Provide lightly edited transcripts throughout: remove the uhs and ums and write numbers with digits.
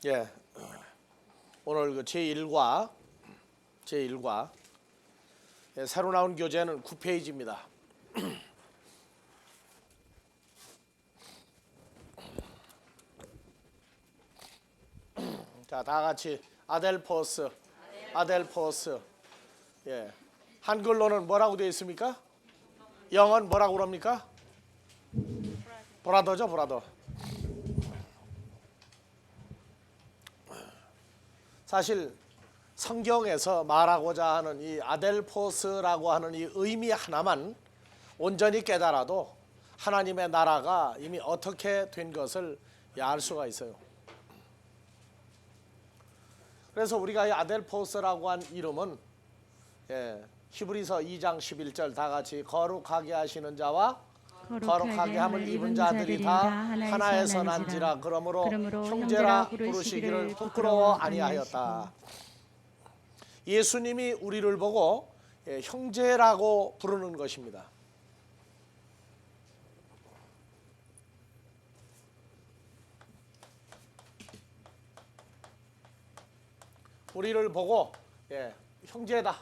예, 오늘 그 제1과 예, 새로 나온 교재는 9페이지입니다. 자, 다 같이 아델포스. 예, 한글로는 뭐라고 되어 있습니까? 영어는 뭐라고 그럽니까? 브라더죠, 브라더. 사실 성경에서 말하고자 하는 이 아델포스라고 하는 이 의미 하나만 온전히 깨달아도 하나님의 나라가 이미 어떻게 된 것을 알 수가 있어요. 그래서 우리가 이 아델포스라고 한 이름은 히브리서 2장 11절 다 같이 거룩하게 하시는 자와 거룩하게 함을 입은 자들이 다 하나에서 난지라. 그러므로 형제라 부르시기를 부끄러워 아니하였다. 예수님이 우리를 보고 형제라고 부르는 것입니다. 우리를 보고 형제다.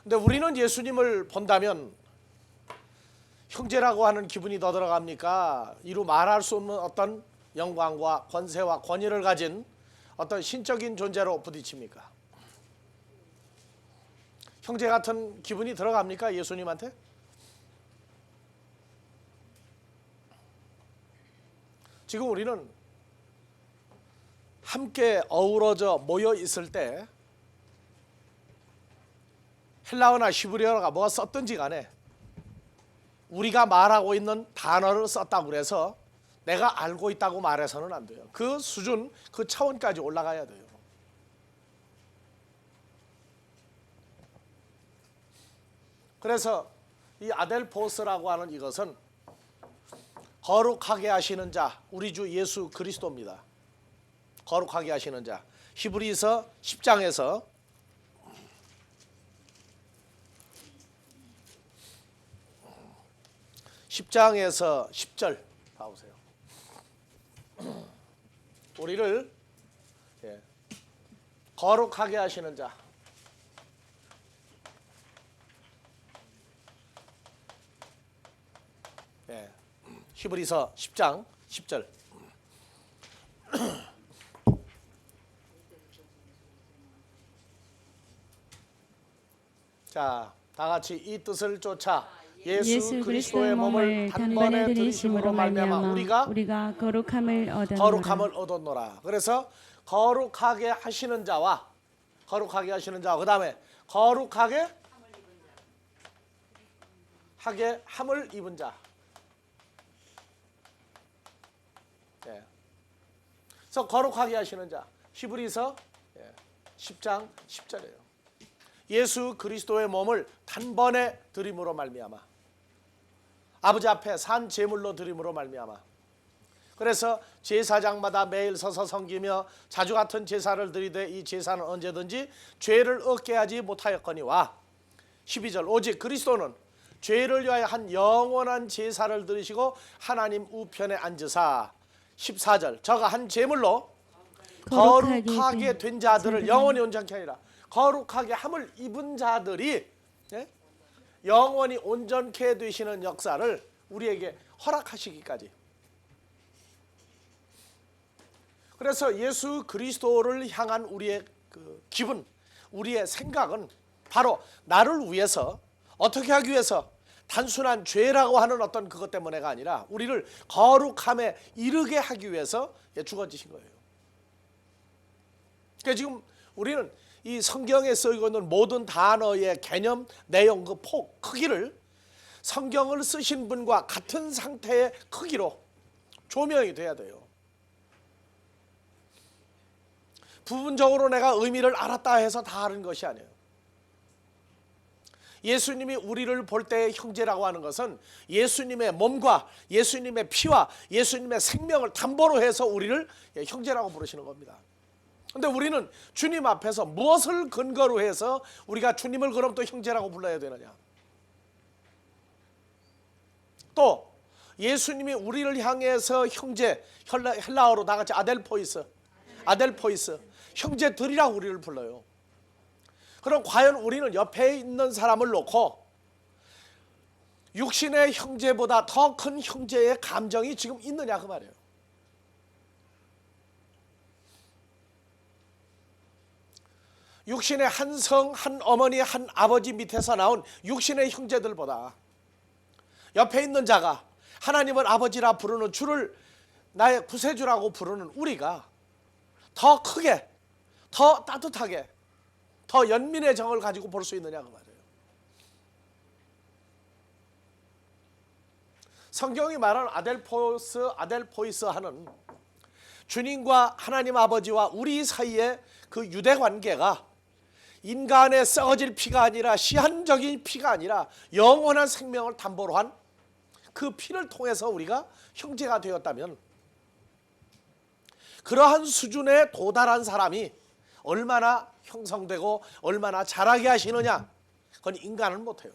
근데 우리는 예수님을 본다면 형제라고 하는 기분이 더 들어갑니까? 이루 말할 수 없는 어떤 영광과 권세와 권위를 가진 어떤 신적인 존재로 부딪힙니까? 형제 같은 기분이 들어갑니까? 예수님한테? 지금 우리는 함께 어우러져 모여 있을 때 헬라어나 히브리어가 뭐가 썼든지 간에 우리가 말하고 있는 단어를 썼다고 그래서 내가 알고 있다고 말해서는 안 돼요. 그 수준, 그 차원까지 올라가야 돼요. 그래서 이 아델포스라고 하는 이것은 거룩하게 하시는 자, 우리 주 예수 그리스도입니다. 거룩하게 하시는 자. 히브리서 10장에서 (10장에서) 10절 봐보세요. 우리를 거룩하게 하시는 자. 히브리서 10장 10절. 자, 다 같이 이 뜻을 쫓아 예수 그리스도의 몸을 단번에 들이심으로 말미암아 우리가 거룩함을 얻었노라. 그래서 거룩하게 하시는 자와 그 다음에 거룩하게 함을 입은 자. 그래서 거룩하게 하시는 자. 히브리서 10장 10절이에요. 예수 그리스도의 몸을 단번에 드림으로 말미암아 아버지 앞에 산 제물로 드림으로 말미암아. 그래서 제사장마다 매일 서서 섬기며 자주 같은 제사를 드리되 이 제사는 언제든지 죄를 얻게 하지 못하였거니와. 12절 오직 그리스도는 죄를 위하여 한 영원한 제사를 드리시고 하나님 우편에 앉으사. 14절 저가 한 제물로 거룩하게 된 자들을 영원히 온전케 하리라. 거룩하게 함을 입은 자들이 영원히 온전케 되시는 역사를 우리에게 허락하시기까지. 그래서 예수 그리스도를 향한 우리의 그 기분, 우리의 생각은 바로 나를 위해서, 어떻게 하기 위해서, 단순한 죄라고 하는 어떤 그것 때문에가 아니라 우리를 거룩함에 이르게 하기 위해서 죽어지신 거예요. 그러니까 지금 우리는 이 성경에 쓰이고 있는 모든 단어의 개념, 내용, 그 폭, 크기를 성경을 쓰신 분과 같은 상태의 크기로 조명이 돼야 돼요. 부분적으로 내가 의미를 알았다 해서 다 아는 것이 아니에요. 예수님이 우리를 볼 때의 형제라고 하는 것은 예수님의 몸과 예수님의 피와 예수님의 생명을 담보로 해서 우리를 형제라고 부르시는 겁니다. 그런데 우리는 주님 앞에서 무엇을 근거로 해서 우리가 주님을 그럼 또 형제라고 불러야 되느냐? 또 예수님이 우리를 향해서 형제, 헬라어로 다 같이 아델포이스, 형제들이라고 우리를 불러요. 그럼 과연 우리는 옆에 있는 사람을 놓고 육신의 형제보다 더 큰 형제의 감정이 지금 있느냐 그 말이에요. 육신의 한 성, 한 어머니, 한 아버지 밑에서 나온 육신의 형제들보다 옆에 있는 자가 하나님을 아버지라 부르는 주를 나의 구세주라고 부르는 우리가 더 크게, 더 따뜻하게, 더 연민의 정을 가지고 볼 수 있느냐 그 말이에요. 성경이 말하는 아델포이스 하는 주님과 하나님 아버지와 우리 사이의 그 유대 관계가 인간의 썩어질 피가 아니라 시한적인 피가 아니라 영원한 생명을 담보로 한 그 피를 통해서 우리가 형제가 되었다면, 그러한 수준에 도달한 사람이 얼마나 형성되고 얼마나 자라게 하시느냐, 그건 인간은 못해요.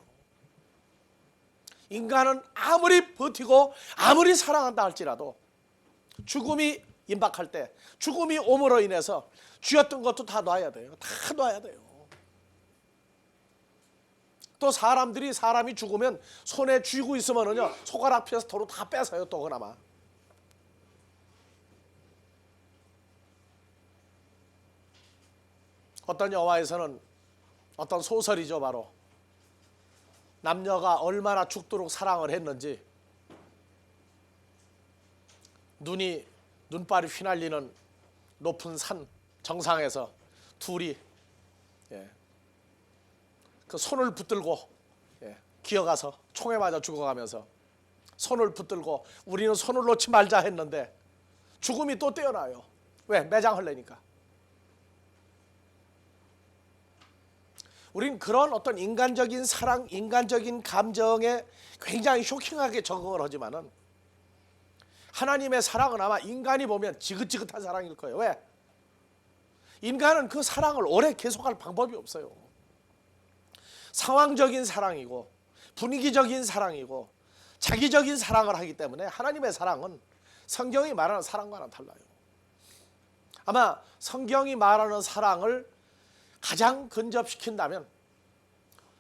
인간은 아무리 버티고 아무리 사랑한다 할지라도 죽음이 임박할 때, 죽음이 오므로 인해서 쥐었던 것도 다 놔야 돼요. 다 놔야 돼요. 또 사람이 죽으면 손에 쥐고 있으면은요, 손가락 피해서 도로 다 뺏어요. 또 그나마. 어떤 영화에서는, 어떤 소설이죠, 바로 남녀가 얼마나 죽도록 사랑을 했는지, 눈발이 휘날리는 높은 산 정상에서 둘이 그 손을 붙들고 기어가서 총에 맞아 죽어가면서 손을 붙들고 우리는 손을 놓지 말자 했는데 죽음이 또 떼어나요. 왜? 매장하려니까. 우린 그런 어떤 인간적인 사랑, 인간적인 감정에 굉장히 쇼킹하게 적응을 하지만은 하나님의 사랑은 아마 인간이 보면 지긋지긋한 사랑일 거예요. 왜? 인간은 그 사랑을 오래 계속할 방법이 없어요. 상황적인 사랑이고 분위기적인 사랑이고 자기적인 사랑을 하기 때문에 하나님의 사랑은 성경이 말하는 사랑과는 달라요. 아마 성경이 말하는 사랑을 가장 근접시킨다면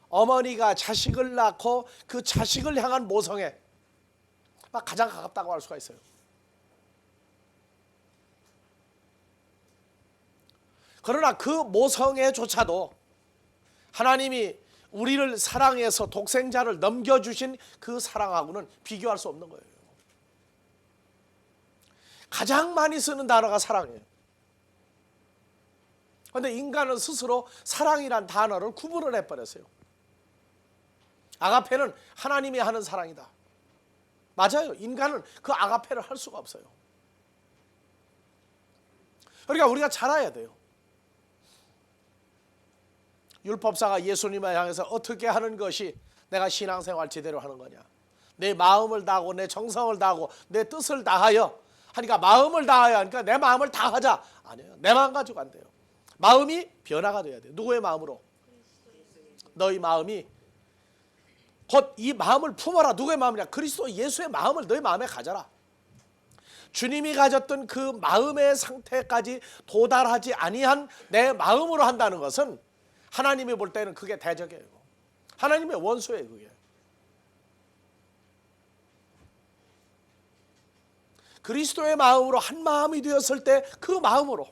어머니가 자식을 낳고 그 자식을 향한 모성에 가장 가깝다고 할 수가 있어요. 그러나 그 모성애조차도 하나님이 우리를 사랑해서 독생자를 넘겨주신 그 사랑하고는 비교할 수 없는 거예요. 가장 많이 쓰는 단어가 사랑이에요. 그런데 인간은 스스로 사랑이란 단어를 구분을 해버렸어요. 아가페는 하나님이 하는 사랑이다. 맞아요. 인간은 그 아가페를 할 수가 없어요. 그러니까 우리가 잘 알아야 돼요. 율법사가 예수님을 향해서 어떻게 하는 것이 내가 신앙생활 제대로 하는 거냐, 내 마음을 다하고 내 정성을 다하고 내 뜻을 다하여 하니까, 마음을 다하여 하니까 내 마음을 다하자. 아니에요. 내 마음 가지고 안 돼요. 마음이 변화가 돼야 돼요. 누구의 마음으로? 너희 마음이 곧 이 마음을 품어라. 누구의 마음이냐? 그리스도 예수의 마음을 너희 마음에 가져라. 주님이 가졌던 그 마음의 상태까지 도달하지 아니한 내 마음으로 한다는 것은 하나님이 볼 때는 그게 대적이에요. 하나님의 원수예요. 그게. 그리스도의 마음으로 한 마음이 되었을 때 그 마음으로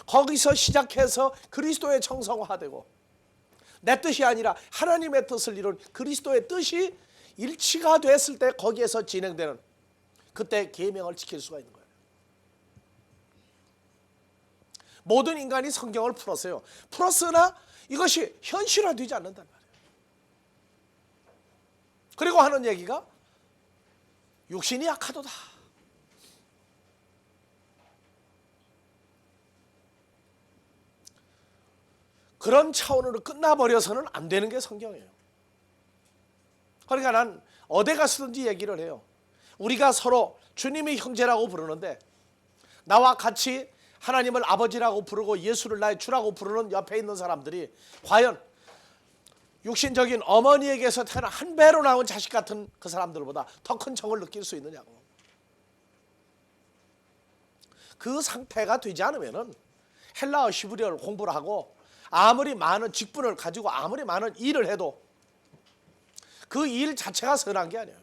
거기서 시작해서 그리스도의 정성화되고, 내 뜻이 아니라 하나님의 뜻을 이룬 그리스도의 뜻이 일치가 됐을 때 거기에서 진행되는, 그때 계명을 지킬 수가 있는 거예요. 모든 인간이 성경을 풀었어요. 풀었으나 이것이 현실화되지 않는단 말이에요. 그리고 하는 얘기가 육신이 약하도다. 그런 차원으로 끝나버려서는 안 되는 게 성경이에요. 그러니까 난 어디 가서든지 얘기를 해요. 우리가 서로 주님이 형제라고 부르는데, 나와 같이 하나님을 아버지라고 부르고 예수를 나의 주라고 부르는 옆에 있는 사람들이 과연 육신적인 어머니에게서 태어난 한 배로 나온 자식 같은 그 사람들보다 더 큰 정을 느낄 수 있느냐고. 그 상태가 되지 않으면은 헬라어 히브리어를 공부를 하고 아무리 많은 직분을 가지고 아무리 많은 일을 해도 그 일 자체가 선한 게 아니에요.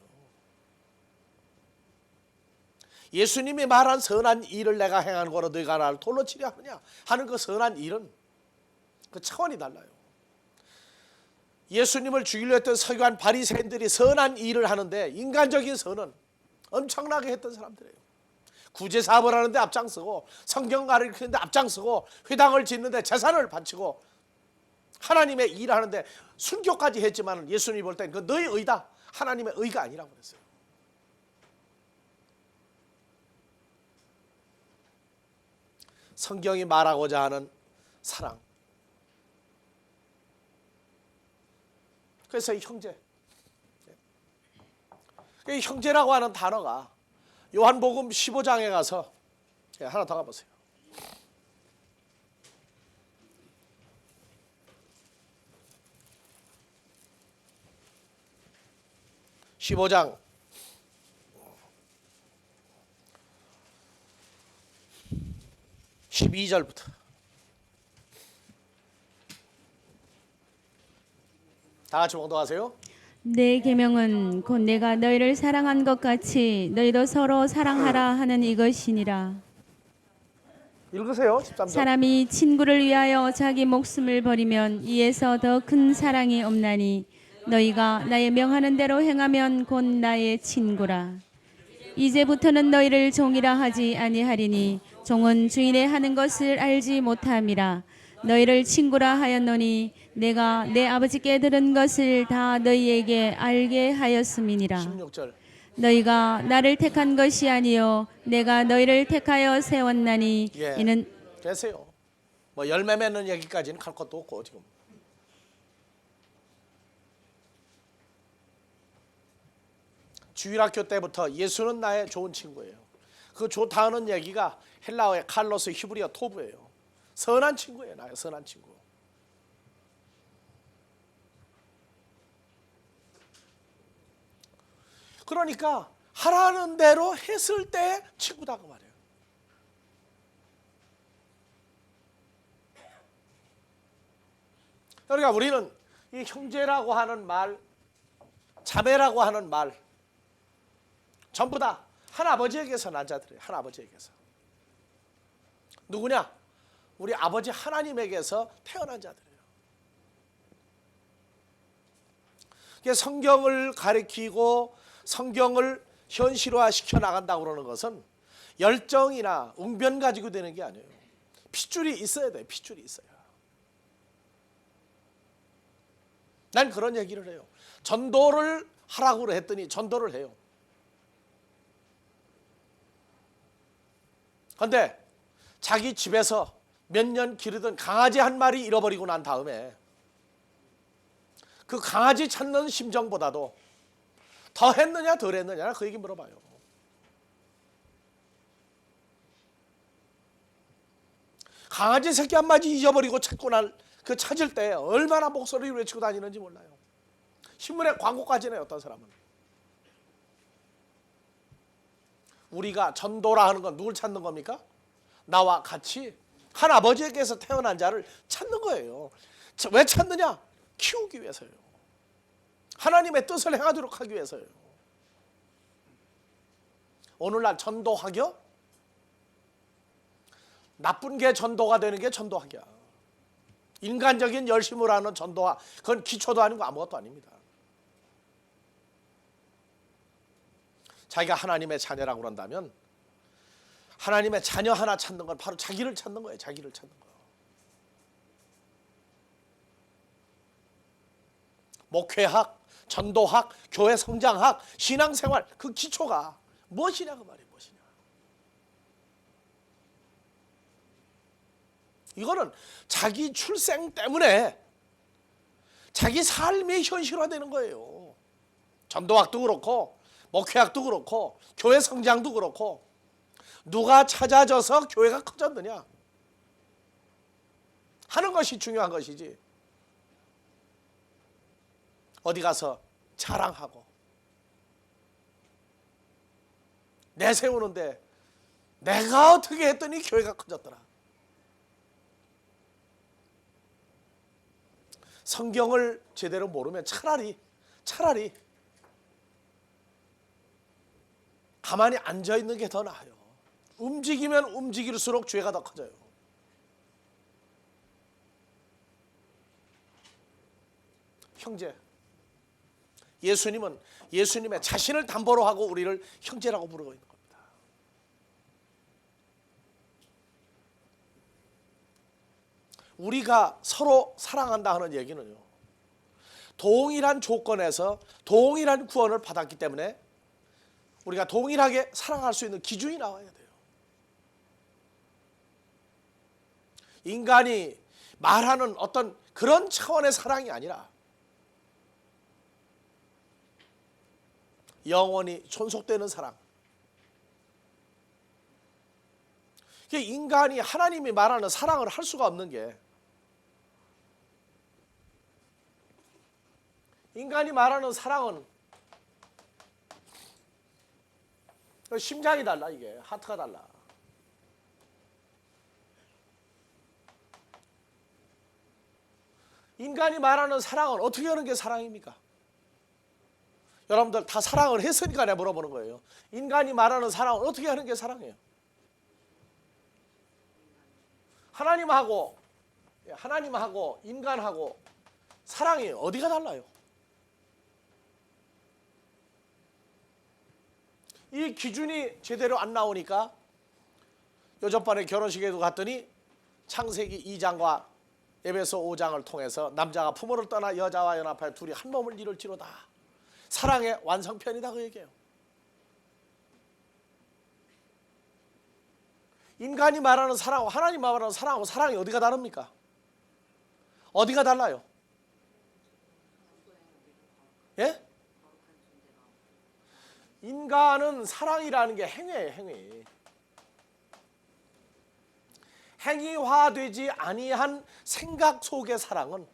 예수님이 말한 선한 일을 내가 행한 거로 너희가 나를 돌로 치려 하느냐 하는 그 선한 일은 그 차원이 달라요. 예수님을 죽이려 했던 서기관 바리새인들이 선한 일을 하는데 인간적인 선은 엄청나게 했던 사람들이에요. 구제사업을 하는데 앞장서고 성경 가르치는데 앞장서고 회당을 짓는데 재산을 바치고 하나님의 일을 하는데 순교까지 했지만 예수님이 볼 땐 그 너의 의다, 하나님의 의가 아니라고 그랬어요. 성경이 말하고자 하는 사랑. 그래서 이 형제, 이 형제라고 하는 단어가 요한복음 15장에 가서 하나 더 가보세요. (15장) 12절부터 다 같이 봉독하세요. 내 계명은 곧 내가 너희를 사랑한 것 같이 너희도 서로 사랑하라 하는 이것이니라. 읽으세요. 13절. 사람이 친구를 위하여 자기 목숨을 버리면 이에서 더 큰 사랑이 없나니 너희가 나의 명하는 대로 행하면 곧 나의 친구라. 이제부터는 너희를 종이라 하지 아니하리니 종은 주인의 하는 것을 알지 못함이라. 너희를 친구라 하였노니 내가 내 아버지께 들은 것을 다 너희에게 알게 하였음이니라. 16절. 너희가 나를 택한 것이 아니요 내가 너희를 택하여 세웠나니 이는 계세요. 뭐 열매 맺는 얘기까지는 갈 것도 없고 지금. 주일학교 때부터 예수는 나의 좋은 친구예요. 그 좋다는 얘기가 헬라어의 칼로스, 히브리어 토브예요. 선한 친구예요. 나의 선한 친구. 그러니까 하라는 대로 했을 때 친구다 그 말이에요. 그러니까 우리는 이 형제라고 하는 말, 자매라고 하는 말 전부 다 한 아버지에게서 난 자들이에요. 한 아버지에게서. 누구냐? 우리 아버지 하나님에게서 태어난 자들이에요. 성경을 가리키고 성경을 현실화시켜 나간다고 그러는 것은 열정이나 웅변 가지고 되는 게 아니에요. 핏줄이 있어야 돼요. 핏줄이 있어야. 난 그런 얘기를 해요. 전도를 하라고 했더니 전도를 해요. 그런데 자기 집에서 몇 년 기르던 강아지 한 마리 잃어버리고 난 다음에 그 강아지 찾는 심정보다도 더 했느냐 덜 했느냐 그 얘기 물어봐요. 강아지 새끼 한 마리 잊어버리고 찾고 그 찾을 때 얼마나 목소리를 외치고 다니는지 몰라요. 신문에 광고까지 내요. 어떤 사람은. 우리가 전도라 하는 건 누굴 찾는 겁니까? 나와 같이 한 아버지에게서 태어난 자를 찾는 거예요. 왜 찾느냐? 키우기 위해서요. 하나님의 뜻을 행하도록 하기 위해서요. 오늘날 전도학이요? 나쁜 게 전도가 되는 게 전도학이야. 인간적인 열심으로 하는 전도학, 그건 기초도 아니고 아무것도 아닙니다. 자기가 하나님의 자녀라고 그런다면 하나님의 자녀 하나 찾는 건 바로 자기를 찾는 거예요. 자기를 찾는 거. 목회학, 전도학, 교회 성장학, 신앙생활 그 기초가 무엇이냐 그 말이에요. 무엇이냐. 이거는 자기 출생 때문에 자기 삶이 현실화되는 거예요. 전도학도 그렇고 목회학도 그렇고 교회 성장도 그렇고 누가 찾아져서 교회가 커졌느냐 하는 것이 중요한 것이지. 어디 가서 자랑하고 내세우는데 내가 어떻게 했더니 교회가 커졌더라. 성경을 제대로 모르면 차라리 가만히 앉아있는 게 더 나아요. 움직이면 움직일수록 죄가 더 커져요. 형제, 예수님은 예수님의 자신을 담보로 하고 우리를 형제라고 부르고 있는 겁니다. 우리가 서로 사랑한다 하는 얘기는요, 동일한 조건에서 동일한 구원을 받았기 때문에 우리가 동일하게 사랑할 수 있는 기준이 나와야 돼요. 인간이 말하는 어떤 그런 차원의 사랑이 아니라 영원히 존속되는 사랑. 인간이 하나님이 말하는 사랑을 할 수가 없는 게, 인간이 말하는 사랑은 심장이 달라. 이게 하트가 달라. 인간이 말하는 사랑은 어떻게 하는 게 사랑입니까? 여러분들 다 사랑을 했으니까 내가 물어보는 거예요. 인간이 말하는 사랑은 어떻게 하는 게 사랑이에요? 하나님하고 인간하고 사랑이 어디가 달라요? 이 기준이 제대로 안 나오니까 요전번에 결혼식에도 갔더니 창세기 2장과 에베소 5장을 통해서 남자가 부모를 떠나 여자와 연합하여 둘이 한 몸을 이룰지로다. 사랑의 완성편이다 그 얘기예요. 인간이 말하는 사랑하고 하나님 말하는 사랑하고 사랑이 어디가 다릅니까? 어디가 달라요? 예? 인간은 사랑이라는 게 행위예요. 행위. 행위화되지 아니한 생각 속의 사랑은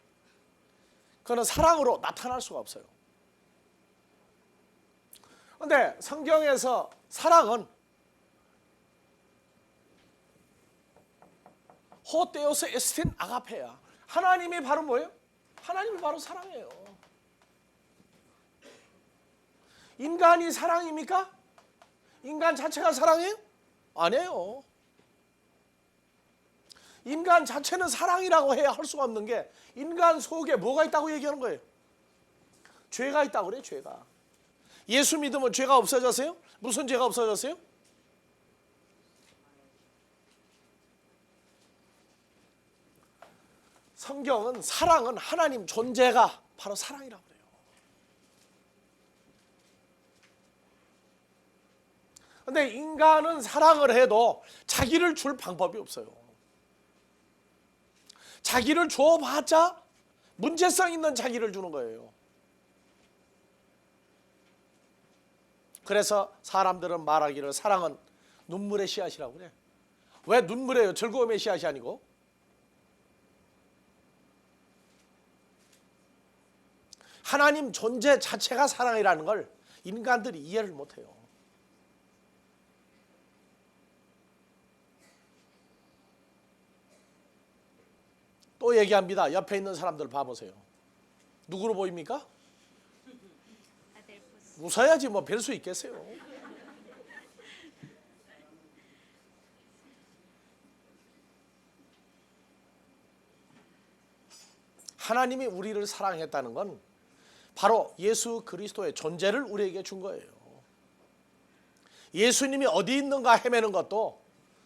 그거는 사랑으로 나타날 수가 없어요. 그런데 성경에서 사랑은 호테오스 에스틴 아가페야. 하나님이 바로 뭐예요? 하나님이 바로 사랑이에요. 인간이 사랑입니까? 인간 자체가 사랑이에요? 아니에요. 인간 자체는 사랑이라고 해야 할 수가 없는 게 인간 속에 뭐가 있다고 얘기하는 거예요? 죄가 있다고 그래요. 죄가. 예수 믿으면 죄가 없어졌어요? 무슨 죄가 없어졌어요? 성경은 사랑은 하나님 존재가 바로 사랑이라고 그래요. 그런데 인간은 사랑을 해도 자기를 줄 방법이 없어요. 자기를 줘봤자 문제성 있는 자기를 주는 거예요. 그래서 사람들은 말하기를 사랑은 눈물의 씨앗이라고 그래. 왜 눈물이에요? 즐거움의 씨앗이 아니고. 하나님 존재 자체가 사랑이라는 걸 인간들이 이해를 못해요. 또 얘기합니다. 옆에 있는 사람들 봐보세요. 누구로 보입니까? 웃어야지 뭐 뵐 수 있겠어요. 하나님이 우리를 사랑했다는 건 바로 예수 그리스도의 존재를 우리에게 준 거예요. 예수님이 어디 있는가 헤매는 것도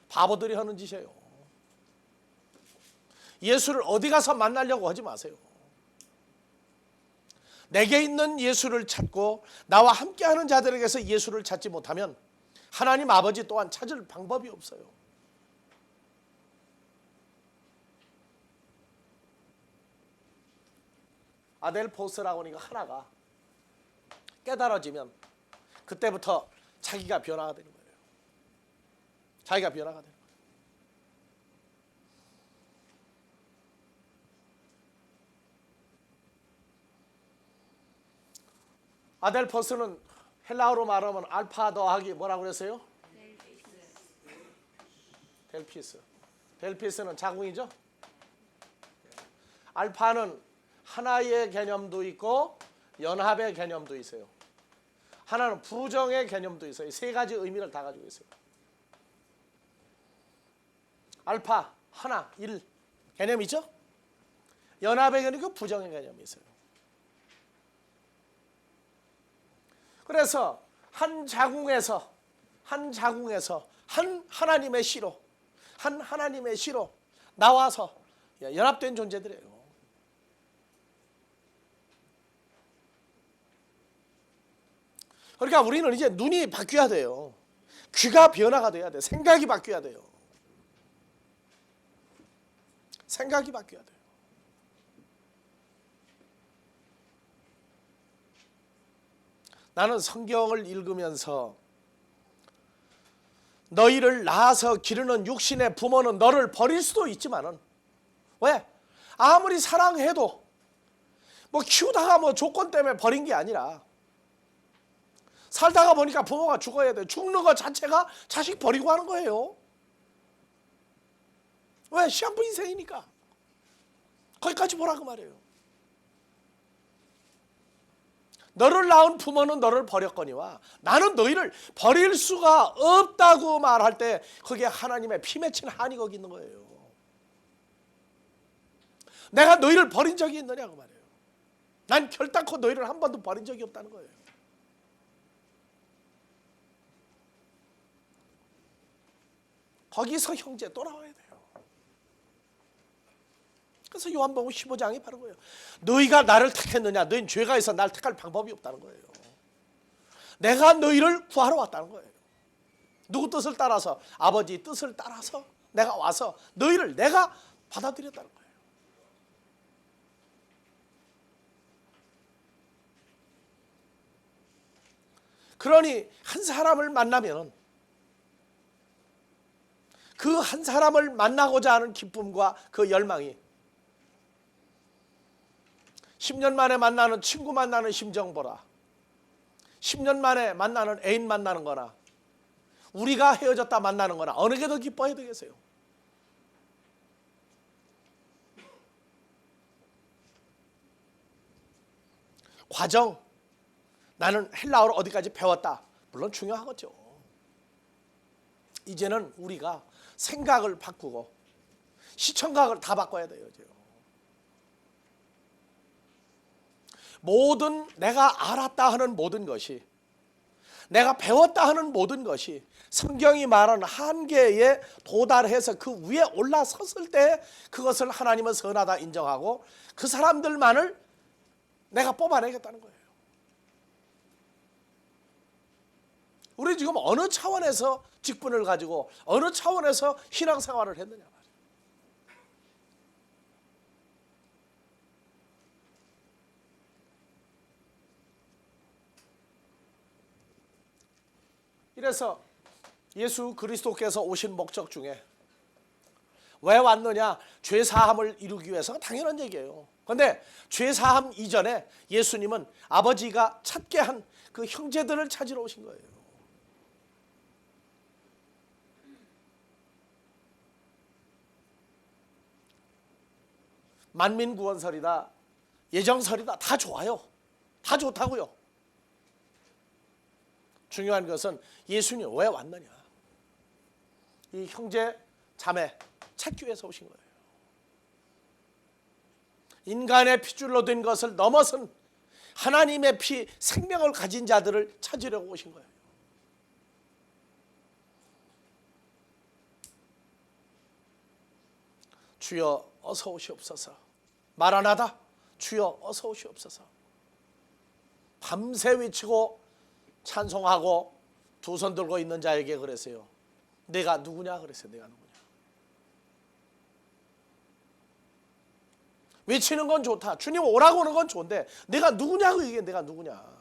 바보들이 하는 짓이에요. 예수를 어디 가서 만나려고 하지 마세요. 내게 있는 예수를 찾고 나와 함께하는 자들에게서 예수를 찾지 못하면 하나님 아버지 또한 찾을 방법이 없어요. 아델포스라고 하니까 하나가 깨달아지면 그때부터 자기가 변화가 되는 거예요. 자기가 변화가 되는 거예요. 아델포스는 헬라어로 말하면 알파 더하기 뭐라고 그랬어요? 델피스. 델피스는 자궁이죠. 알파는 하나의 개념도 있고 연합의 개념도 있어요. 하나는 부정의 개념도 있어요. 세 가지 의미를 다 가지고 있어요. 알파, 하나, 일 개념이 있죠? 연합의 개념이고 부정의 개념이 있어요. 그래서 한 자궁에서 한 하나님의 씨로 나와서 연합된 존재들이에요. 그러니까 우리는 이제 눈이 바뀌어야 돼요. 귀가 변화가 돼야 돼요. 생각이 바뀌어야 돼요. 생각이 바뀌어야 돼요. 나는 성경을 읽으면서 너희를 낳아서 기르는 육신의 부모는 너를 버릴 수도 있지만은 왜? 아무리 사랑해도 뭐 키우다가 뭐 조건 때문에 버린 게 아니라 살다가 보니까 부모가 죽어야 돼. 죽는 것 자체가 자식 버리고 하는 거예요. 왜? 시한부 인생이니까. 거기까지 보라고 말이에요. 너를 낳은 부모는 너를 버렸거니와 나는 너희를 버릴 수가 없다고 말할 때 그게 하나님의 피 맺힌 한이 거기 있는 거예요. 내가 너희를 버린 적이 있느냐고 말이에요. 난 결단코 너희를 한 번도 버린 적이 없다는 거예요. 거기서 형제 또 나와야 돼요. 그래서 요한복음 15장이 바로 거예요. 너희가 나를 택했느냐? 너희는 죄가 있어 나를 택할 방법이 없다는 거예요. 내가 너희를 구하러 왔다는 거예요. 누구 뜻을 따라서? 아버지 뜻을 따라서 내가 와서 너희를 내가 받아들였다는 거예요. 그러니 한 사람을 만나면 그 한 사람을 만나고자 하는 기쁨과 그 열망이 10년 만에 만나는 친구 만나는 심정보다 10년 만에 만나는 애인 만나는 거나 우리가 헤어졌다 만나는 거나 어느 게 더 기뻐해야 되겠어요? 과정, 나는 헬라어를 어디까지 배웠다. 물론 중요하겠죠. 이제는 우리가 생각을 바꾸고 시청각을 다 바꿔야 돼요. 모든 내가 알았다 하는 모든 것이 내가 배웠다 하는 모든 것이 성경이 말하는 한계에 도달해서 그 위에 올라섰을 때 그것을 하나님은 선하다 인정하고 그 사람들만을 내가 뽑아내겠다는 거예요. 우리 지금 어느 차원에서 직분을 가지고 어느 차원에서 신앙생활을 했느냐 말이에요. 이래서 예수 그리스도께서 오신 목적 중에 왜 왔느냐? 죄사함을 이루기 위해서가 당연한 얘기예요. 그런데 죄사함 이전에 예수님은 아버지가 찾게 한 그 형제들을 찾으러 오신 거예요. 만민구원설이다, 예정설이다 다 좋아요. 다 좋다고요. 중요한 것은 예수님이 왜 왔느냐? 이 형제 자매 찾기 위해서 오신 거예요. 인간의 핏줄로 된 것을 넘어선 하나님의 피 생명을 가진 자들을 찾으려고 오신 거예요. 주여 어서 오시옵소서. 마라나다 주여 어서 오시옵소서. 밤새 외치고 찬송하고 두 손 들고 있는 자에게 그랬어요. 내가 누구냐 그랬어요. 내가 누구냐. 외치는 건 좋다. 주님 오라고 하는 건 좋은데 내가 누구냐고 얘기해. 내가 누구냐.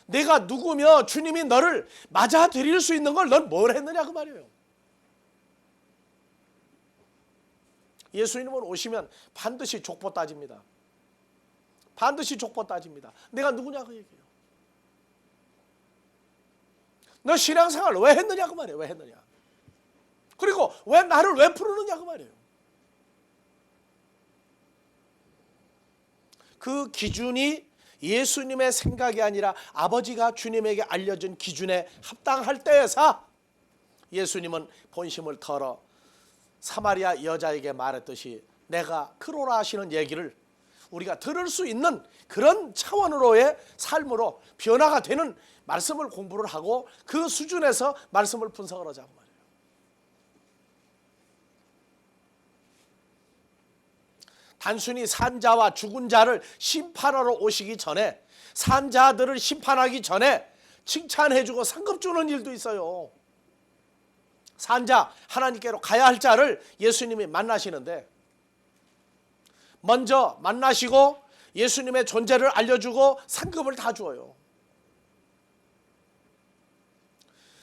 내가 누구며 주님이 너를 맞아들일 수 있는 걸 넌 뭘 했느냐 그 말이에요. 예수님은 오시면 반드시 족보 따집니다. 반드시 족보 따집니다. 내가 누구냐 그 얘기예요. 너 신앙생활 왜 했느냐 그 말이에요. 왜 했느냐. 그리고 왜 나를 왜 부르느냐 그 말이에요. 그 기준이 예수님의 생각이 아니라 아버지가 주님에게 알려준 기준에 합당할 때에서 예수님은 본심을 털어 사마리아 여자에게 말했듯이 내가 그로라 하시는 얘기를 우리가 들을 수 있는 그런 차원으로의 삶으로 변화가 되는 말씀을 공부를 하고 그 수준에서 말씀을 분석을 하자고 말이에요. 단순히 산자와 죽은 자를 심판하러 오시기 전에, 산자들을 심판하기 전에 칭찬해주고 상급 주는 일도 있어요. 산자, 하나님께로 가야 할 자를 예수님이 만나시는데 먼저 만나시고 예수님의 존재를 알려주고 상급을 다 주어요.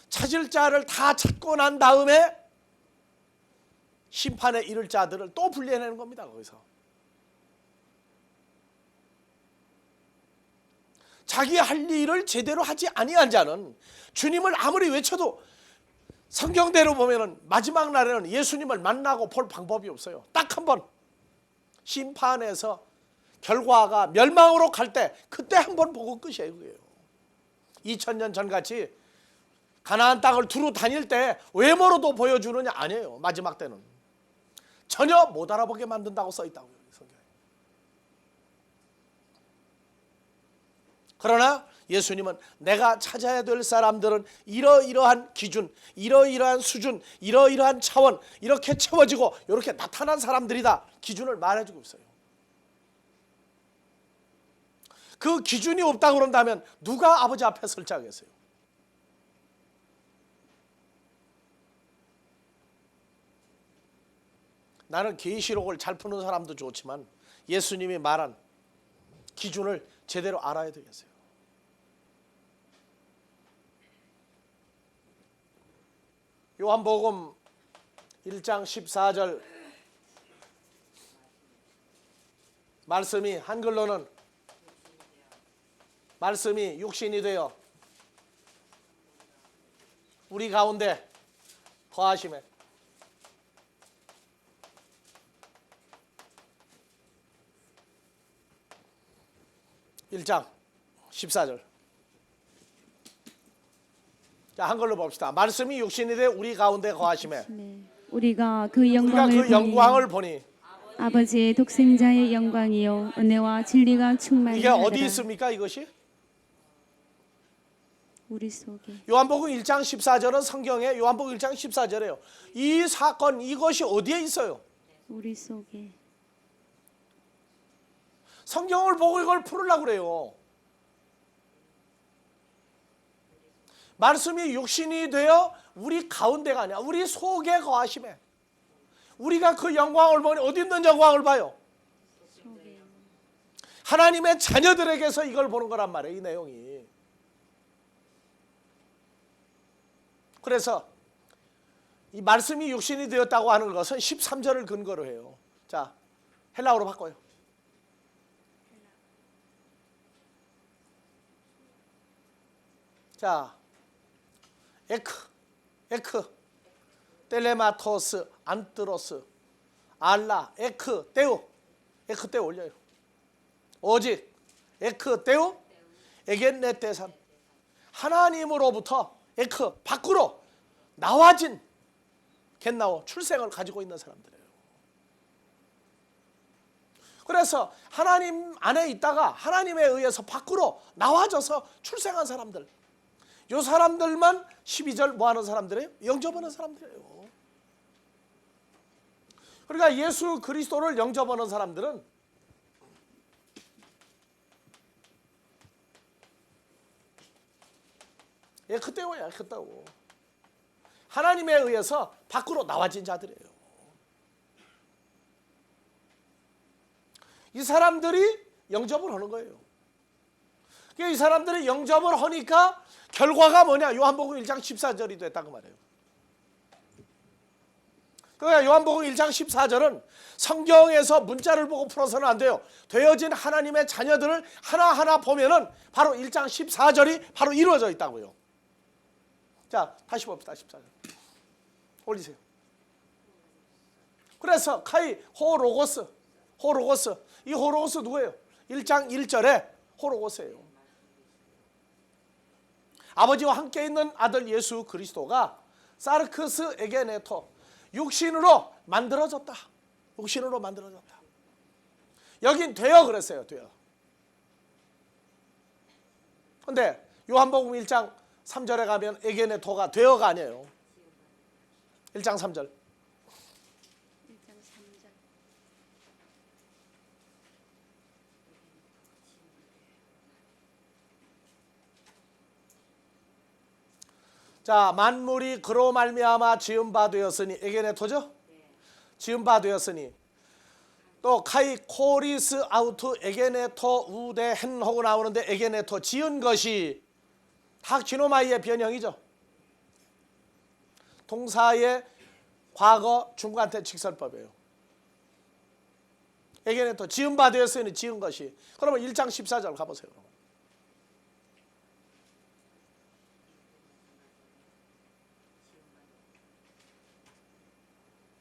찾을 자를 다 찾고 난 다음에 심판에 이를 자들을 또 분리해내는 겁니다. 거기서 자기 할 일을 제대로 하지 아니한 자는 주님을 아무리 외쳐도 성경대로 보면은 마지막 날에는 예수님을 만나고 볼 방법이 없어요. 딱 한 번 심판에서 결과가 멸망으로 갈 때 그때 한 번 보고 끝이에요. 그게요. 2000년 전같이 가나안 땅을 두루 다닐 때 외모로도 보여주느냐 아니에요. 마지막 때는 전혀 못 알아보게 만든다고 써있다고요. 성경에. 그러나 예수님은 내가 찾아야 될 사람들은 이러이러한 기준, 이러이러한 수준, 이러이러한 차원 이렇게 채워지고 이렇게 나타난 사람들이다. 기준을 말해주고 있어요. 그 기준이 없다고 그런다면 누가 아버지 앞에 설치하겠어요? 나는 계시록을 잘 푸는 사람도 좋지만 예수님이 말한 기준을 제대로 알아야 되겠어요. 요한복음 1장 14절 말씀이 한글로는 말씀이 육신이 되어 우리 가운데 거하심에 1장 14절. 자, 한글로 봅시다. 말씀이 육신이 되어 우리 가운데 거하심에 우리가 그 영광을 보니 아버지의 독생자의 영광이요 은혜와 진리가 충만히 이게 어디 하더라. 있습니까 이것이? 우리 속에. 요한복음 1장 14절은 성경에 요한복음 1장 14절이에요. 이 사건 이것이 어디에 있어요? 우리 속에. 성경을 보고 이걸 풀으려고 그래요. 말씀이 육신이 되어 우리 가운데가 아니야. 우리 속에 거하심에. 우리가 그 영광을 보니 어디 있는 영광을 봐요? 속에. 하나님의 자녀들에게서 이걸 보는 거란 말이에요. 이 내용이. 그래서 이 말씀이 육신이 되었다고 하는 것은 13절을 근거로 해요. 자, 헬라어로 바꿔요. 자, 에크, 텔레마토스, 안트로스, 알라, 에크, 테오 올려요. 오직, 에크, 테오, 에겐네테산. 하나님으로부터 에크, 밖으로 나와진 겟나오, 출생을 가지고 있는 사람들이에요. 그래서 하나님 안에 있다가 하나님에 의해서 밖으로 나와져서 출생한 사람들. 이 사람들만 12절 뭐 하는 사람들이에요? 영접하는 사람들이에요. 그러니까 예수 그리스도를 영접하는 사람들은 그때고야, 그때고. 하나님에 의해서 밖으로 나와진 자들이에요. 이 사람들이 영접을 하는 거예요. 이 사람들이 영접을 하니까 결과가 뭐냐? 요한복음 1장 14절이 됐다고 말해요. 그러니까 요한복음 1장 14절은 성경에서 문자를 보고 풀어서는 안 돼요. 되어진 하나님의 자녀들을 하나하나 보면은 바로 1장 14절이 바로 이루어져 있다고요. 자, 다시 봅시다. 14절. 올리세요. 그래서 카이 호로고스. 이 호로고스 누구예요? 1장 1절에 호로고스예요. 아버지와 함께 있는 아들 예수 그리스도가 사르크스 에게네토 육신으로 만들어졌다. 육신으로 만들어졌다. 여긴 되어 그랬어요. 되어. 근데 요한복음 1장 3절에 가면 에게네토가 되어가 아니에요. 1장 3절. 자, 만물이 그로 말미암아 지은 바 되었으니 에게네토죠? 지은 바 되었으니 또 카이 코리스 아우트 에게네토 우데 헨호고 나오는데 에게네토 지은 것이 다 지노마이의 변형이죠. 동사의 과거 중간태 직설법이에요. 에게네토 지은 바 되었으니 지은 것이. 그러면 1장 14절 가보세요.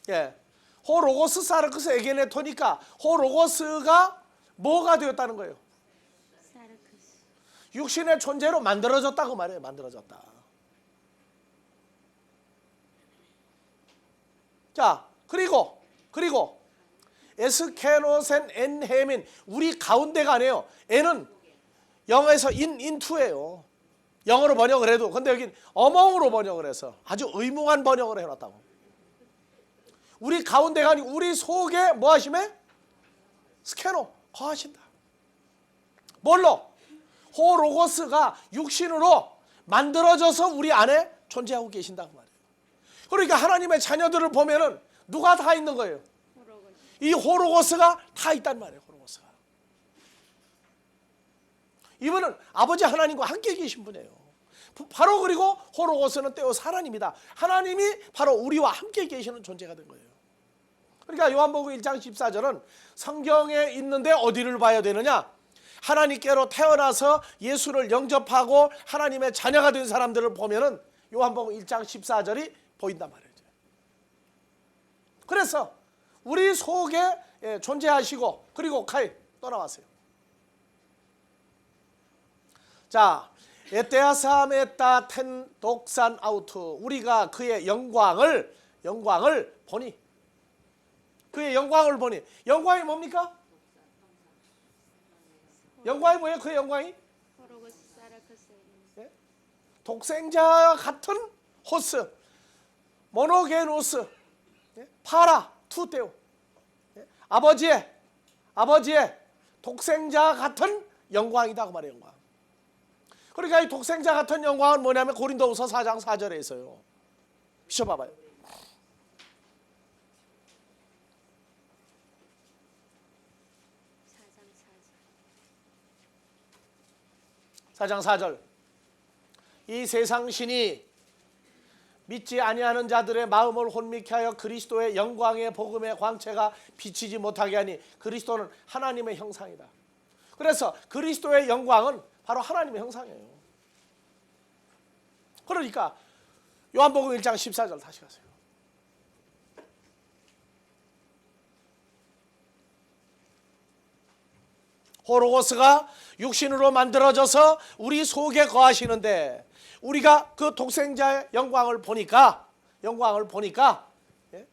예, 호로고스 사르크스 에게네토니까 호로고스가 뭐가 되었다는 거예요? 육신의 존재로 만들어졌다고 말해요. 만들어졌다. 자, 그리고 에스케노센 엔헤민 우리 가운데가 아니에요. N은 영어에서 인투예요. 영어로 번역을 해도 근데 여긴 어멍으로 번역을 해서 아주 의무한 번역을 해놨다고. 우리 가운데가 아니고 우리 속에 뭐 하시매? 스케노 거하신다. 뭘로? 호로고스가 육신으로 만들어져서 우리 안에 존재하고 계신다고 말이에요. 그러니까 하나님의 자녀들을 보면은 누가 다 있는 거예요? 이 호로고스가 다 있단 말이에요. 호로고스가. 이분은 아버지 하나님과 함께 계신 분이에요. 바로 그리고 호로고스는 때오스 하나님이다. 하나님이 바로 우리와 함께 계시는 존재가 된 거예요. 그러니까 요한복음 1장 14절은 성경에 있는데 어디를 봐야 되느냐? 하나님께로 태어나서 예수를 영접하고 하나님의 자녀가 된 사람들을 보면은 요한복음 1장 14절이 보인단 말이죠. 그래서 우리 속에 존재하시고 그리고 카이 떠나왔어요. 자, 에테아사메타 텐 독산 아우트 우리가 그의 영광을 보니 그의 영광을 보니 영광이 뭡니까? 영광이 뭐예요? 그의 영광이? 예? 독생자 같은 호스 모노게노스 예? 파라 투테오 예? 아버지의 독생자 같은 영광이다 그 말이에요. 영광. 그러니까 이 독생자 같은 영광은 뭐냐면 고린도후서 4장 4절에 있어요. 비춰봐봐요. 4장 4절 이 세상 신이 믿지 아니하는 자들의 마음을 혼미케 하여 그리스도의 영광의 복음의 광채가 비치지 못하게 하니 그리스도는 하나님의 형상이다. 그래서 그리스도의 영광은 바로 하나님의 형상이에요. 그러니까 요한복음 1장 14절 다시 가세요. 호로고스가 육신으로 만들어져서 우리 속에 거하시는데 우리가 그 독생자의 영광을 보니까 예?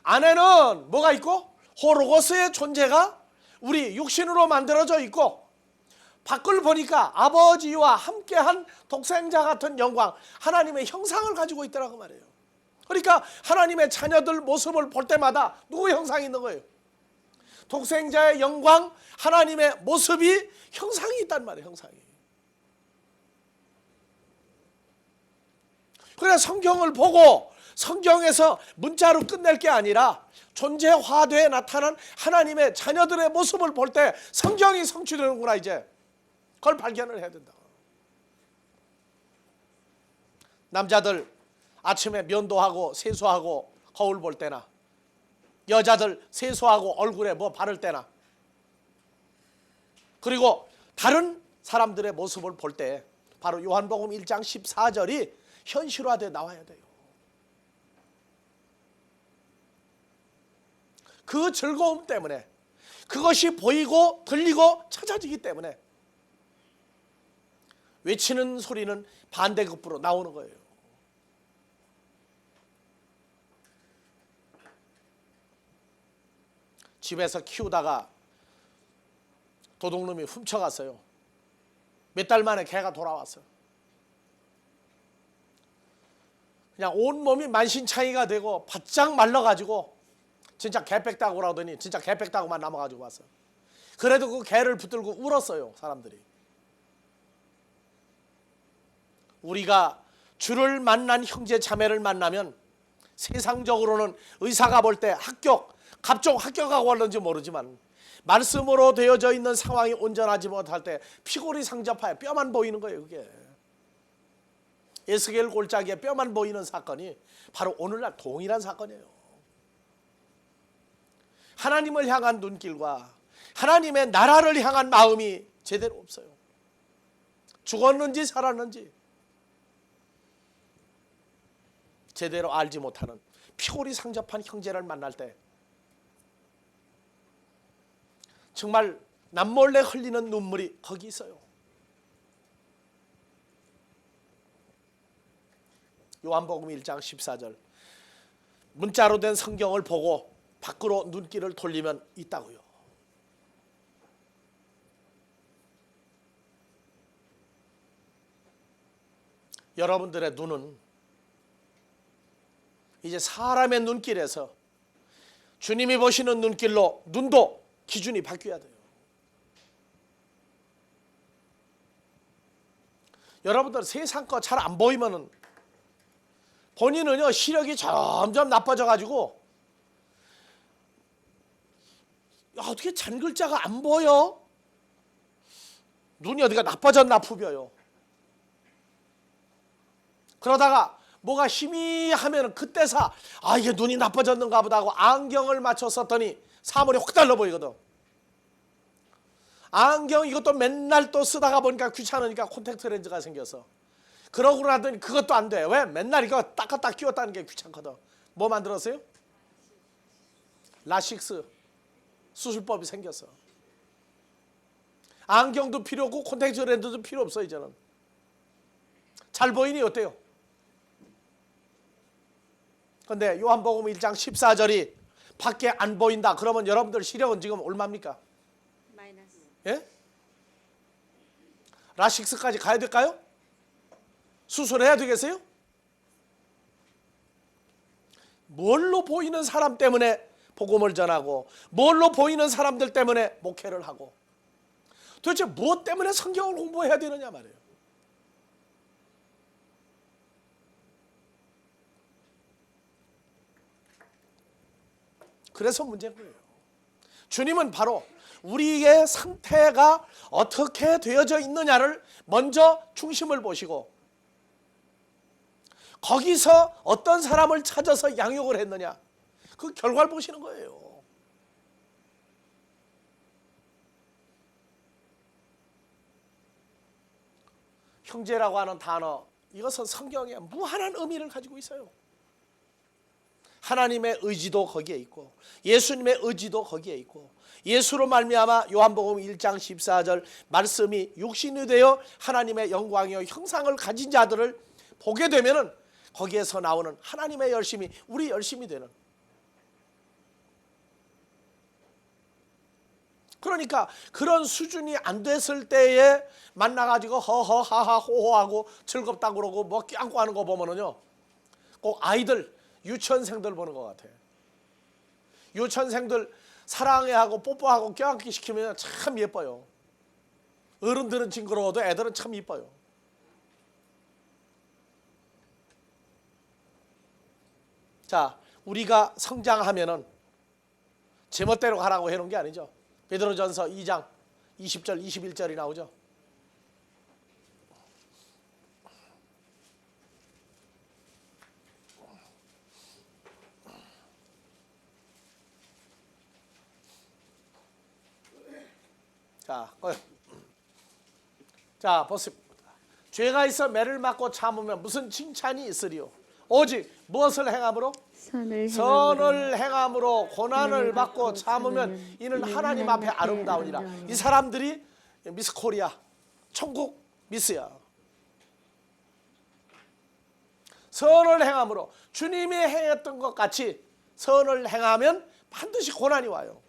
안에는 뭐가 있고 호로고스의 존재가 우리 육신으로 만들어져 있고 밖을 보니까 아버지와 함께한 독생자 같은 영광 하나님의 형상을 가지고 있더라고 말이에요. 그러니까 하나님의 자녀들 모습을 볼 때마다 누구 형상이 있는 거예요? 독생자의 영광 하나님의 모습이 형상이 있단 말이에요. 형상이. 그래서 성경을 보고 성경에서 문자로 끝낼 게 아니라 존재화되어 나타난 하나님의 자녀들의 모습을 볼 때 성경이 성취되는구나. 이제 그걸 발견을 해야 된다. 남자들 아침에 면도하고 세수하고 거울 볼 때나 여자들 세수하고 얼굴에 뭐 바를 때나 그리고 다른 사람들의 모습을 볼 때 바로 요한복음 1장 14절이 현실화되어 나와야 돼요. 그 즐거움 때문에 그것이 보이고 들리고 찾아지기 때문에 외치는 소리는 반대급부로 나오는 거예요. 집에서 키우다가 도둑놈이 훔쳐갔어요. 몇 달 만에 개가 돌아왔어요. 그냥 온몸이 만신창이가 되고 바짝 말라가지고 진짜 개백다고 그러더니 진짜 개백다고만 남아가지고 왔어요. 그래도 그 개를 붙들고 울었어요, 사람들이. 우리가 주를 만난 형제 자매를 만나면 세상적으로는 의사가 볼 때 갑종 합격하고 왔는지 모르지만 말씀으로 되어져 있는 상황이 온전하지 못할 때 피골이 상접하여 뼈만 보이는 거예요. 그게 에스겔 골짜기에 뼈만 보이는 사건이 바로 오늘날 동일한 사건이에요. 하나님을 향한 눈길과 하나님의 나라를 향한 마음이 제대로 없어요. 죽었는지 살았는지 제대로 알지 못하는 피골이 상접한 형제를 만날 때 정말 남몰래 흘리는 눈물이 거기 있어요. 요한복음 1장 14절 문자로 된 성경을 보고 밖으로 눈길을 돌리면 있다고요. 여러분들의 눈은 이제 사람의 눈길에서 주님이 보시는 눈길로 눈도 기준이 바뀌어야 돼요. 여러분들 세상 거 잘 안 보이면은 본인은요 시력이 점점 나빠져 가지고 어떻게 잔 글자가 안 보여? 눈이 어디가 나빠졌나 부벼요. 그러다가 뭐가 희미하면 그때서 이게 눈이 나빠졌는가 보다 하고 안경을 맞춰 썼더니 사물이 확 달라 보이거든. 안경 이것도 맨날 또 쓰다가 보니까 귀찮으니까 콘택트 렌즈가 생겨서 그러고 나더니 그것도 안 돼. 왜? 맨날 이거 닦았다 끼웠다는 게 귀찮거든. 뭐 만들었어요? 라식스 수술법이 생겼어. 안경도 필요 없고 콘택트 렌즈도 필요 없어. 이제는 잘 보이니 어때요? 근데 요한복음 1장 14절이 밖에 안 보인다. 그러면 여러분들 시력은 지금 얼마입니까? 마이너스. 예? 라식스까지 가야 될까요? 수술해야 되겠어요? 뭘로 보이는 사람 때문에 복음을 전하고 뭘로 보이는 사람들 때문에 목회를 하고 도대체 무엇 때문에 성경을 공부해야 되느냐 말이에요. 그래서 문제인 거예요. 주님은 바로 우리의 상태가 어떻게 되어져 있느냐를 먼저 중심을 보시고 거기서 어떤 사람을 찾아서 양육을 했느냐 그 결과를 보시는 거예요. 형제라고 하는 단어 이것은 성경에 무한한 의미를 가지고 있어요. 하나님의 의지도 거기에 있고 예수님의 의지도 거기에 있고 예수로 말미암아 요한복음 1장 14절 말씀이 육신이 되어 하나님의 영광이요 형상을 가진 자들을 보게 되면은 거기에서 나오는 하나님의 열심이 우리 열심이 되는. 그러니까 그런 수준이 안 됐을 때에 만나가지고 허허하하 호호하고 즐겁다고 그러고 뭐 껴안고 하는 거 보면은요 꼭 아이들 유치원생들 보는 것 같아요. 유치원생들 사랑해하고 뽀뽀하고 껴안기 시키면 참 예뻐요. 어른들은 징그러워도 애들은 참 이뻐요. 자, 우리가 성장하면은 제멋대로 가라고 해놓은 게 아니죠. 베드로전서 2장 20절 21절이 나오죠. 자, 보십니다. 죄가 있어 매를 맞고 참으면 무슨 칭찬이 있으리요? 오직 무엇을 행함으로? 선을 행함으로 고난을 받고 참으면 이는 하나님 앞에 아름다우니라. 이 사람들이 미스 코리아, 천국 미스야. 선을 행함으로 주님이 행했던 것 같이 선을 행하면 반드시 고난이 와요.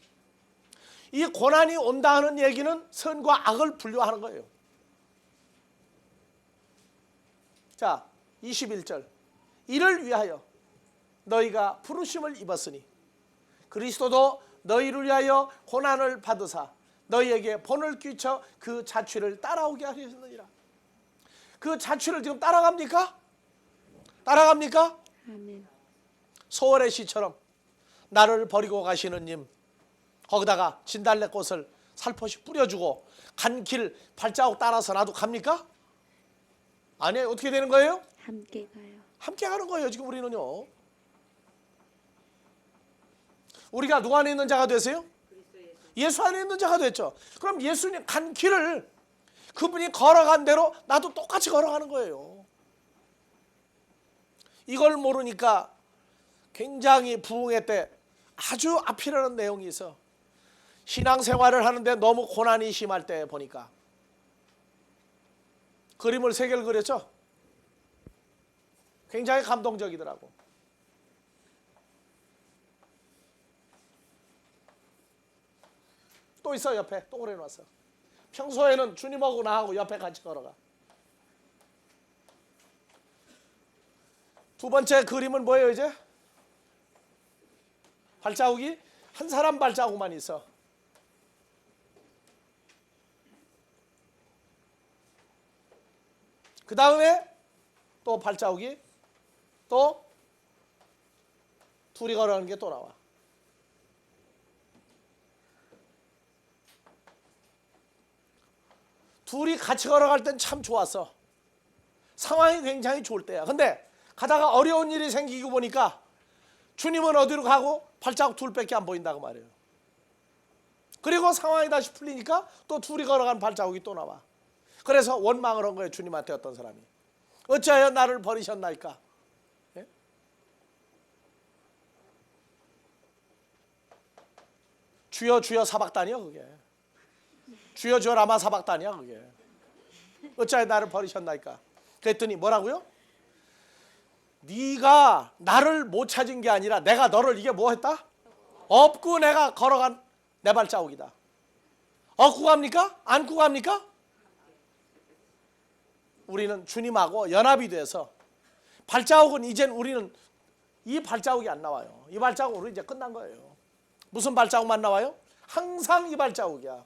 이 고난이 온다 하는 얘기는 선과 악을 분류하는 거예요. 자, 21절. 이를 위하여 너희가 부르심을 입었으니 그리스도도 너희를 위하여 고난을 받으사 너희에게 본을 끼쳐 그 자취를 따라오게 하셨느니라. 그 자취를 지금 따라갑니까? 따라갑니까? 아멘. 소월의 시처럼 나를 버리고 가시는 님, 거기다가 진달래꽃을 살포시 뿌려주고 간 길 발자국 따라서 나도 갑니까? 아니, 어떻게 되는 거예요? 함께 가요. 함께 가는 거예요. 지금 우리는요. 우리가 누구 안에 있는 자가 되세요? 예수 안에 있는 자가 됐죠. 그럼 예수님 간 길을 그분이 걸어간 대로 나도 똑같이 걸어가는 거예요. 이걸 모르니까 굉장히 부흥회 때 아주 아필하는 내용이 있어. 신앙생활을 하는데 너무 고난이 심할 때 보니까 그림을 3개를 그렸죠. 굉장히 감동적이더라고. 또 있어. 옆에 또 그려놨어. 평소에는 주님하고 나하고 옆에 같이 걸어가. 두 번째 그림은 뭐예요? 이제 발자국이 한 사람 발자국만 있어. 그 다음에 또 발자국이 또 둘이 걸어가는 게 또 나와. 둘이 같이 걸어갈 땐 참 좋았어. 상황이 굉장히 좋을 때야. 근데 가다가 어려운 일이 생기고 보니까 주님은 어디로 가고 발자국 둘밖에 안 보인다고 말이에요. 그리고 상황이 다시 풀리니까 또 둘이 걸어간 발자국이 또 나와. 그래서 원망을 한 거예요. 주님한테 어떤 사람이. 어찌하여 나를 버리셨나이까? 예? 주여 주여 사박단이야 그게. 주여 주여 라마 사박단이야 그게. 어찌하여 나를 버리셨나이까? 그랬더니 뭐라고요? 네가 나를 못 찾은 게 아니라 내가 너를 이게 뭐 했다? 업고 내가 걸어간 내 발자국이다. 업고 갑니까? 안고 갑니까? 우리는 주님하고 연합이 돼서 발자국은 이젠 우리는 이 발자국이 안 나와요. 이 발자국으로 이제 끝난 거예요. 무슨 발자국만 나와요? 항상 이 발자국이야.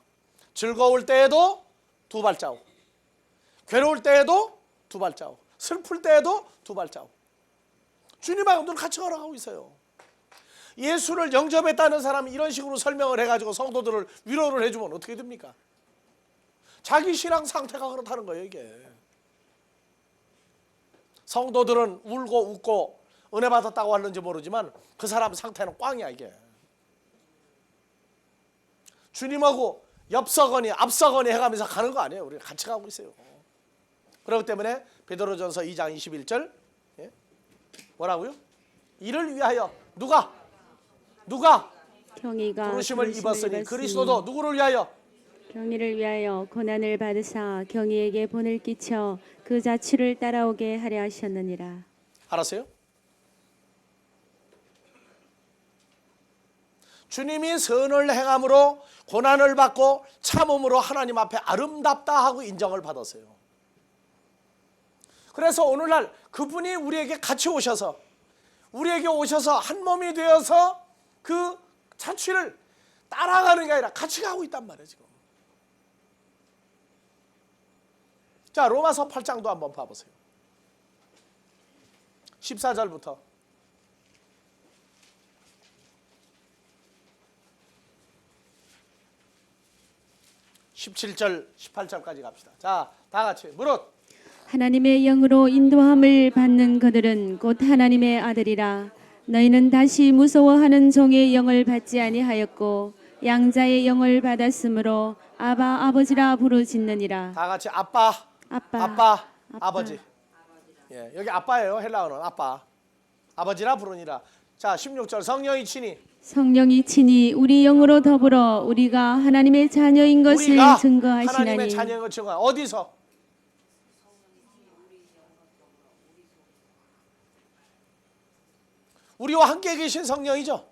즐거울 때에도 두 발자국, 괴로울 때에도 두 발자국, 슬플 때에도 두 발자국. 주님하고 늘 같이 걸어가고 있어요. 예수를 영접했다는 사람이 이런 식으로 설명을 해가지고 성도들을 위로를 해주면 어떻게 됩니까? 자기 신앙 상태가 그렇다는 거예요 이게. 성도들은 울고 웃고 은혜 받았다고 하는지 모르지만 그 사람 상태는 꽝이야 이게. 주님하고 옆서거니 앞서거니 해가면서 가는 거 아니에요. 우리가 같이 가고 있어요. 그렇기 때문에 베드로전서 2장 21절 뭐라고요? 이를 위하여 누가 경희가 부르심을 입었으니 그리스도도 누구를 위하여? 경희를 위하여 고난을 받으사 경희에게 본을 끼쳐 그 자취를 따라오게 하려 하셨느니라. 알았어요? 주님이 선을 행함으로 고난을 받고 참음으로 하나님 앞에 아름답다 하고 인정을 받았어요. 그래서 오늘날 그분이 우리에게 같이 오셔서 한 몸이 되어서 그 자취를 따라가는 게 아니라 같이 가고 있단 말이에요 지금. 자, 로마서 8장도 한번 봐보세요. 14절부터 17절 18절까지 갑시다. 자, 다 같이 무릇 하나님의 영으로 인도함을 받는 그들은 곧 하나님의 아들이라. 너희는 다시 무서워하는 종의 영을 받지 아니하였고 양자의 영을 받았으므로 아바 아버지라 부르짖느니라. 다 같이 아빠, 아빠, 아빠, 아버지. 예, 여기 아빠예요. 헬라어는 아빠. 아버지라 부르니라. 자, 16절 성령이 친히 성령이 친히 우리 영으로 더불어 우리가 하나님의 자녀인 것을 우리가 하나님의 증거하시나니. 자녀인 것을 증거. 어디서? 우리와 함께 계신 성령이죠.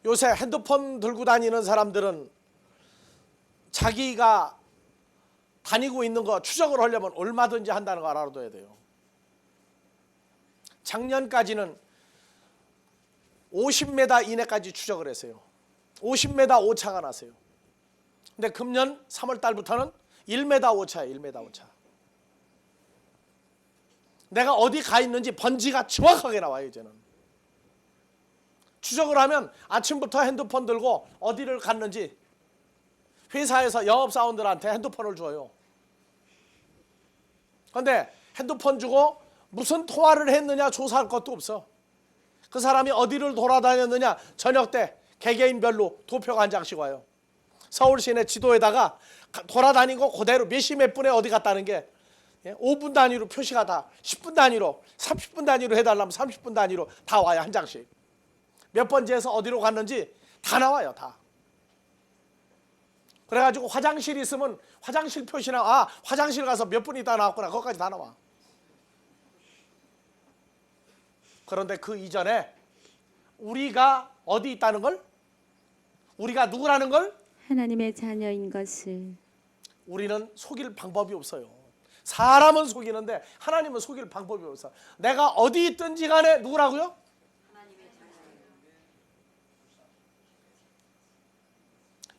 요새 핸드폰 들고 다니는 사람들은 자기가 다니고 있는 거 추적을 하려면 얼마든지 한다는 거 알아둬야 돼요. 작년까지는 50m 이내까지 추적을 했어요. 50m 오차가 났어요. 근데 금년 3월 달부터는 1m 오차예요. 1m 오차. 내가 어디 가 있는지 번지가 정확하게 나와요. 이제는. 추적을 하면 아침부터 핸드폰 들고 어디를 갔는지 회사에서 영업사원들한테 핸드폰을 줘요. 그런데 핸드폰 주고 무슨 통화를 했느냐 조사할 것도 없어. 그 사람이 어디를 돌아다녔느냐 저녁 때 개개인별로 도표가 한 장씩 와요. 서울 시내 지도에다가 돌아다니고 그대로 몇 시 몇 분에 어디 갔다는 게 5분 단위로 표시가 다 10분 단위로 30분 단위로 해달라면 30분 단위로 다 와요. 한 장씩. 몇 번지에서 어디로 갔는지 다 나와요. 다. 그래가지고 화장실 있으면 화장실 표시나 화장실 가서 몇 분 있다 나왔구나. 거기까지 다 나와. 그런데 그 이전에 우리가 어디 있다는 걸? 우리가 누구라는 걸? 하나님의 자녀인 것을. 우리는 속일 방법이 없어요. 사람은 속이는데 하나님은 속일 방법이 없어. 내가 어디 있든지 간에 누구라고요?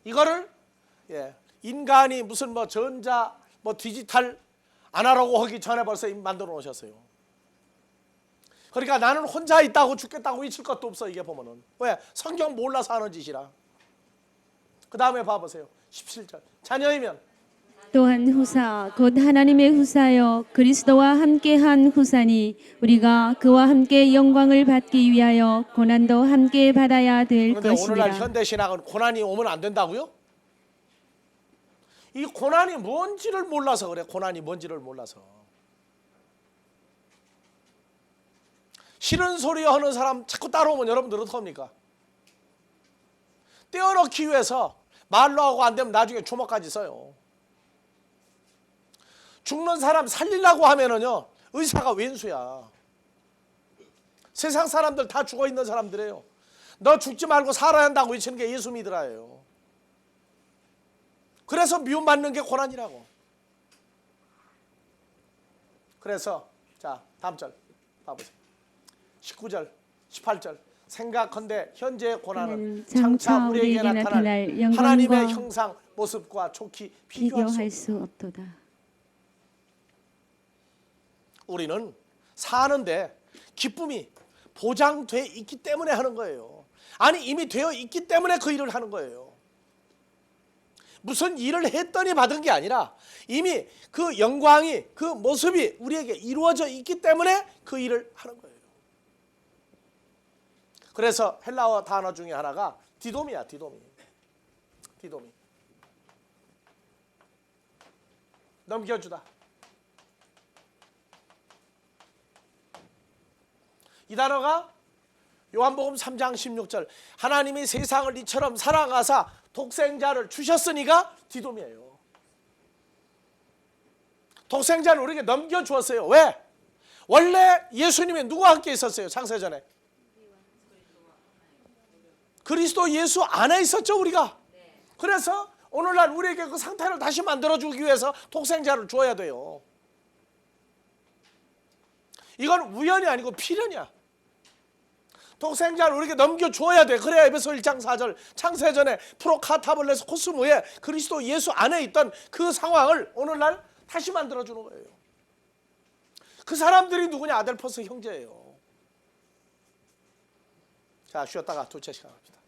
이거를 인간이 무슨 뭐 전자 뭐 디지털 아날로그 하기 전에 벌써 만들어 놓으셨어요. 그러니까 나는 혼자 있다고 죽겠다고 잊을 것도 없어. 이게 보면은 왜? 성경 몰라서 하는 짓이라. 그 다음에 봐보세요. 17절 자녀이면 또한 후사 곧 하나님의 후사여 그리스도와 함께한 후사니 우리가 그와 함께 영광을 받기 위하여 고난도 함께 받아야 될 그런데 오늘날 것이니라. 현대신학은 고난이 오면 안 된다고요? 이 고난이 뭔지를 몰라서 그래. 고난이 뭔지를 몰라서. 싫은 소리 하는 사람 자꾸 따라오면 여러분들 어떡합니까? 떼어놓기 위해서 말로 하고 안 되면 나중에 주먹까지 써요. 죽는 사람 살리려고 하면은요 의사가 왼수야. 세상 사람들 다 죽어 있는 사람들이에요. 너 죽지 말고 살아야 한다고 외치는 게 예수 믿으라예요. 그래서 미움받는 게 고난이라고. 그래서 자 다음 절 봐보세요. 19절 18절 생각컨대 현재의 고난은 장차 우리에게 나타날 하나님의 형상 모습과 좋게 비교할 수 없도다. 우리는 사는데 기쁨이 보장돼 있기 때문에 하는 거예요. 아니 이미 되어 있기 때문에 그 일을 하는 거예요. 무슨 일을 했더니 받은 게 아니라 이미 그 영광이 그 모습이 우리에게 이루어져 있기 때문에 그 일을 하는 거예요. 그래서 헬라어 단어 중에 하나가 디도미야. 디도미. 넘겨주다. 이 단어가 요한복음 3장 16절 하나님이 세상을 이처럼 사랑하사 독생자를 주셨으니까 디돔이에요. 독생자를 우리에게 넘겨주었어요. 왜? 원래 예수님이 누구와 함께 있었어요? 창세전에 그리스도 예수 안에 있었죠. 우리가. 그래서 오늘날 우리에게 그 상태를 다시 만들어주기 위해서 독생자를 주어야 돼요. 이건 우연이 아니고 필연이야. 독생자를 우리에게 넘겨줘야 돼. 그래야 에베소 1장 4절 창세전에 프로카타블레스 코스모에 그리스도 예수 안에 있던 그 상황을 오늘날 다시 만들어주는 거예요. 그 사람들이 누구냐? 아델포스 형제예요. 자 쉬었다가 둘째 시간 합시다.